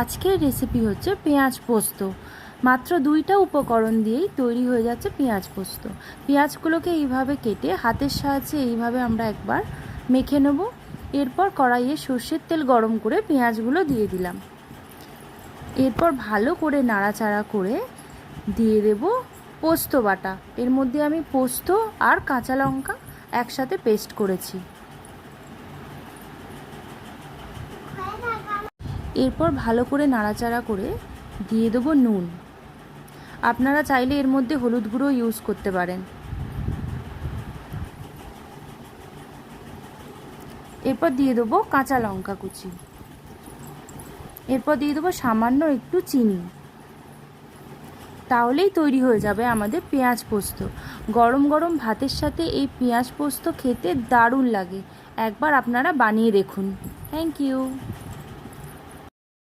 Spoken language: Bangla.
আজকের রেসিপি হচ্ছে পেঁয়াজ পোস্ত। মাত্র 2টা উপকরণ দিয়েই তৈরি হয়ে যাচ্ছে পেঁয়াজ পোস্ত। পেঁয়াজগুলোকে এইভাবে কেটে হাতের সাহায্যে এইভাবে আমরা একবার মেখে নেব। এরপর কড়াইয়ে সর্ষের তেল গরম করে পেঁয়াজগুলো দিয়ে দিলাম। এরপর ভালো করে নাড়াচাড়া করে দিয়ে দেব পোস্ত বাটা। এর মধ্যে আমি পোস্ত আর কাঁচা লঙ্কা একসাথে পেস্ট করেছি। এরপর ভালো করে নাড়াচাড়া করে দিয়ে দেবো নুন। আপনারা চাইলে এর মধ্যে হলুদ গুঁড়ো ইউজ করতে পারেন। এরপর দিয়ে দেবো কাঁচা লঙ্কা কুচি। এরপর দিয়ে দেবো সামান্য একটু চিনি। তাহলেই তৈরি হয়ে যাবে আমাদের পেঁয়াজ পোস্ত। গরম গরম ভাতের সাথে এই পেঁয়াজ পোস্ত খেতে দারুণ লাগে। একবার আপনারা বানিয়ে দেখুন। Thank you.